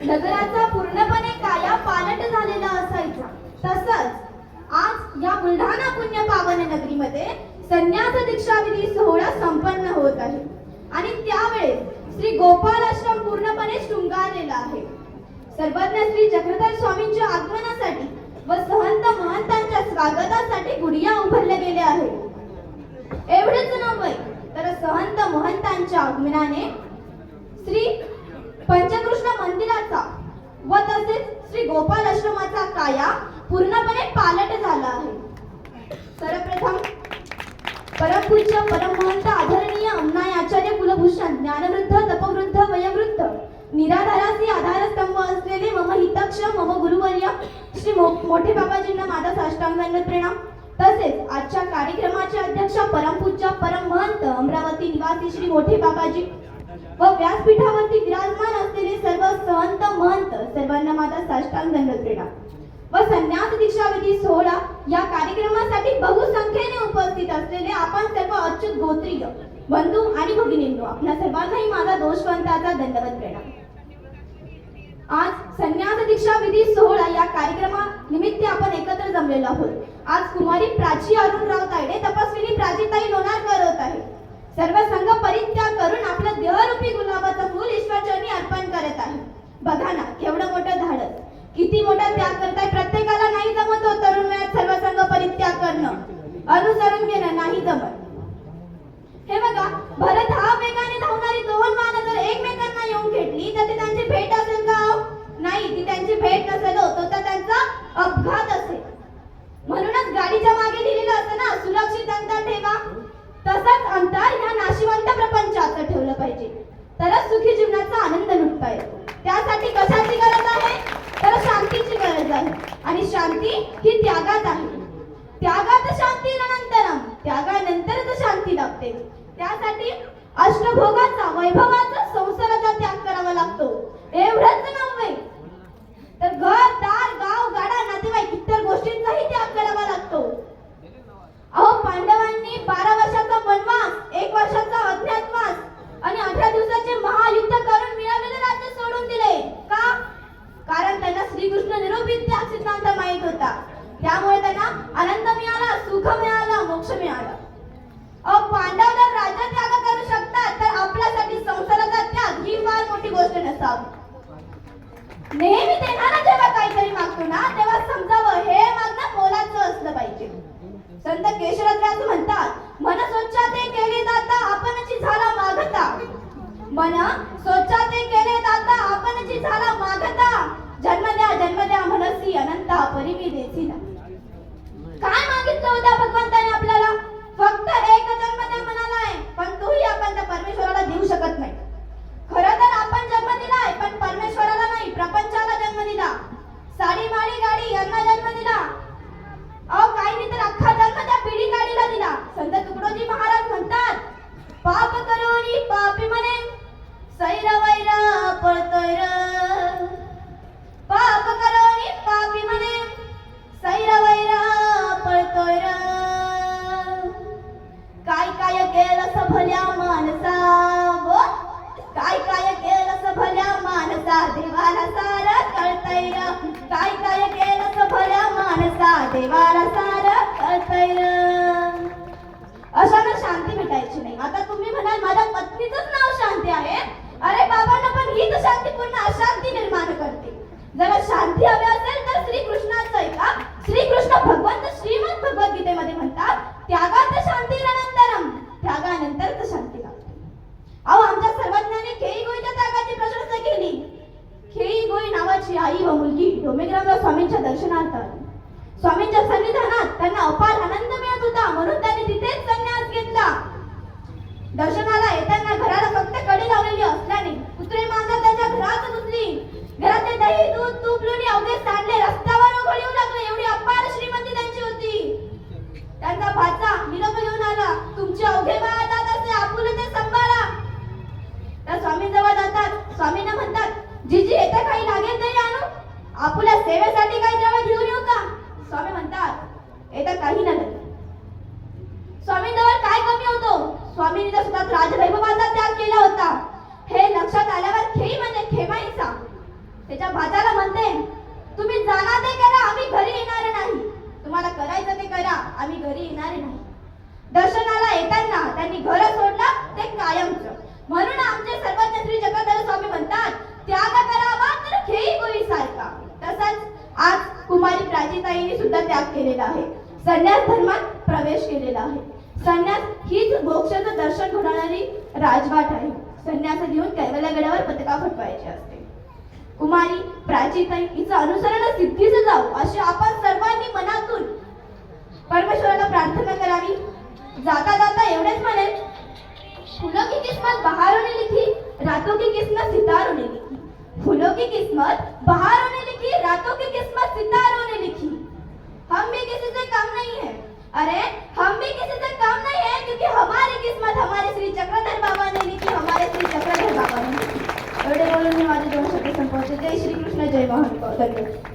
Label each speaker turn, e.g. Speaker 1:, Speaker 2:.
Speaker 1: नगराचा पूर्णपणे काया पालट झालेला असायचा. तसंच आज या बुलढाणा पुण्य पावन नगरीमध्ये संन्यास दीक्षाविधी सोहळा संपन्न होत आहे आणि त्यावेळेस श्री गोपाल आश्रम पूर्णपणे शृंगारलेला आहे. सर्वज्ञ श्री चक्रधर स्वामींच्या आगमनासाठी व सहंत महंतांच्या स्वागतासाठी गुडिया उभारल्या गेल्या आहेत. एवढेच नव्हे तर सहंत महंतांच्या आगमनाने श्री पंचकृष्ण मंदिराचा व तसेच श्री गोपाल आश्रमाचा काया पूर्णपणे पालट झाला आहे. सर्वप्रथम परमपूज्य परमहंत आदरणीय अण्णाई आचार्य कुलभूषण ज्ञानवृद्ध तपवृद्ध वयोवृद्ध निराधारासी आधारस्तंभ असलेले मम हितक्ष मम गुरुवर्य श्री मोठे बाबाजींना माझा साष्टांग दंडवत प्रणाम. तसेच आजच्या कार्यक्रमाचे अध्यक्ष परमपूज्य परमहंत अमरावती निवासी श्री मोठे बाबाजी व व्यासपीठावरती विराजमान असलेले सर्व सहंत महंत सर्वांना माझा साष्टांग दंडवत प्रणाम. व संन्यास दीक्षाविधी सोहळा या कार्यक्रमासाठी बहुसंख्येने उपस्थित असलेले आपण सर्व अच्युत गोत्रीय बंधू आणि भगिनींनो, आपल्या सर्वांनाही माझा दोषवंताचा दंडवत प्रणाम. आज संन्यास दीक्षाविधी सोहळा या कार्यक्रमानिमित्त आपण एकत्र जमलेलो आहोत. आज कुमारी प्राची अरुणराव तायडे तपस्विनी प्राचीताई लोणारकर होत आहे. सर्व संघ परित्याग करून आपलं देहरूपी गुलाबाचं फूल ईश्वरचरणी अर्पण करत आहे. बघा ना केवढं मोठं धाडस, किती मोठा त्याग करताय. प्रत्येकाला नाही जमत हो तरुण वयात सर्व संघ परित्याग करणं, अनुसरण घेणं नाही जमत. हे बघा, भरत हा वेगाने धावणारी दोन वाहनं जर एकमेकांना येऊन भेटली तर ते त्यांची भेट असेल का? नाही, ती त्यांची भेट नसेल होतो तर त्यांचा अपघात असेल. म्हणूनच गाडीच्या मागे लिहिलेलं असतं ना, सुरक्षित अंतर ठेवा. तसंच अंतर ह्या नाशिवंत प्रपंचाचं ठेवलं पाहिजे, तरच सुखी जीवनाचा आनंद लुटता येतो. त्यासाठी कशाची गरज आहे? तर शांतीची गरज आहे. आणि शांती ही त्यागात आहे. त्यागात शांती अनंतरम, त्यागानंतरच शांती लाभते. त्यासाठी अष्टभोगाचा वैभवाचा संसाराचा त्याग करावा लागतो. एवढंच नव्हे तर घर दार गाव गाडा नातेवाईक इतर गोष्टींचाही त्याग करावा लागतो. अहो, पांडवांनी 12 वर्षाचा वनवास, 1 वर्षाचा अज्ञातवास आणि 18 दिवसाचे महायुद्ध करून मिळवलेले राज्य सोडून दिले. का? कारण त्यांना श्रीकृष्ण निरूपित त्याग सिद्धांत माहित होता. त्यामुळे त्यांना आनंद मिळाला, सुख मिळाला, मोक्ष मिळाला. पांडव जर राज्य त्याग करू शकतात तर आपल्यासाठी संसाराचा त्याग ही फार मोठी गोष्ट नसावी. नेहमी देणारा जेव्हा काहीतरी मागतो ना तेव्हा समजावं हे मागणं मोलाचं असलं पाहिजे. संत केशवराज म्हणतात, मन स्वच्छते केले दाता आपणची झाला मागता. मन स्वच्छते केले दाता आपणची झाला मागता. जन्म द्या मनसी अनंता परिमी देसी ना. काय मागितलं होतं भगवंताने आपल्याला? फक्त एक जन्म द्या म्हणालाय, पण तोही आपण त्या परमेश्वराला देऊ शकत नाही. खरं तर आपण जन्म दिलाय पण परमेश्वराला नाही, प्रपंचाला जन्म दिला. साडी माडी गाडी यांना जन्म दिला. अहो, काही तर अख्खा जन्म त्या पिढी गाडीला दिला. संत तुकडोजी महाराज म्हणतात, पाप करोनी पापी म्हणे सैर वैर पळतोय र. पाप करोनी पापी म्हणे सैर वैर पळतोय र. काय काय केलं भल्या माणसा, काय काय केलं भल्या माणसा देवाला सार कळतय र. काय काय केलं भल्या माणसा देवाला सार कळतय र. अशानं शांती भेटायची नाही. आता तुम्ही म्हणाल माझ्या पत्नीचंच नाव शांती आहे. अरे बाबांना पण ही तर शांतीपूर्ण अशांती निर्माण करते. जरा शांती हवी असेल तर श्रीकृष्णाचं आहे का? श्रीकृष्ण भगवंत श्रीमद भगवद्गीतेमध्ये म्हणतात, त्यागात शांती अनंतरम, त्यागानंतरच शांती लागते. अहो, आमच्या सर्वज्ञांनी खेई गोईच्या त्यागाची प्रशंसा केली. खेई गोई नावाची आई व मुलगी डोमेग्रामला स्वामींच्या दर्शनार्थ आली. स्वामींच्या सन्निधानात त्यांना अपार आनंद मिळत होता, म्हणून त्यांनी तिथेच संन्यास घेतला. दर्शनाला येताना घराला फक्त कडी लावलेली असल्याने कुत्रे मांजर त्यांच्या घरात घुसली. घरातले दही दूध तूप लोणी अवघे सांडले रस्त्यावर ओघळ येऊ लागले. एवढी अपार श्रीमंती त्यांची होती. त्यांचा भाचा निरोप घेऊन आला, तुमचे अवघे बाळात असे आपुलते सांभाळा. तर स्वामी जवळ जातात. स्वामींना म्हणतात, जीजी येते काही लागेल तरी आणू, आपुल्या सेवेसाठी काही द्रव्य घेऊन येऊ का? स्वामी म्हणतात, येतं काही नाही. स्वामींजवळ काय कमी होतो? स्वामींनी तर स्वतः राजवैभवाचा त्याग केला होता. हे लक्षात आल्यावर खेई म्हणजे खेमाईचा त्याच्या भाच्याला म्हणते, तुम्ही जाणार ते करा, आम्ही घरी येणार नाही. तुम्हाला करायचं ते करा, आम्ही घरी येणार नाही. दर्शनाला येताना त्यांनी घर सोडलं ते कायमचं. म्हणून आमचे सर्वज्ञ श्री चक्रधर स्वामी म्हणतात, त्याग करावा तर खेळी गोळी सारखा. तसंच आज कुमारी प्राचीताईंनी सुद्धा त्याग केलेला आहे, संन्यास धर्मात प्रवेश केलेला आहे. संन्यास हीच मोक्षाचं दर्शन घडवणारी राजवाट आहे. संन्यास घेऊन कैवल्यगडावर पताका फडकवायची असते. कुमारी प्राचीताई हिचं अनुसरण सिद्धीस जाऊ अशी आपण सर्वांनी मनातून परमेश्वराला प्रार्थना करावी. जाता जाता एवढेच म्हणेल, फूलों की किस्मत बहारों ने लिखी, रातों की किस्मत सितारों ने लिखी. फूलों की किस्मत बहारों ने लिखी, रातों की किस्मत सितारों ने लिखी. हम भी किसी से कम नहीं है. अरे हम भी किसी से कम नहीं है, क्योंकि हमारी किस्मत हमारे श्री चक्रधर बाबा ने लिखी, हमारे श्री चक्रधर बाबा ने लिखी. एवढे बोलून मी माझे 2 शब्द संपवते. जय श्री कृष्ण, जय महानुभाव. धन्यवाद.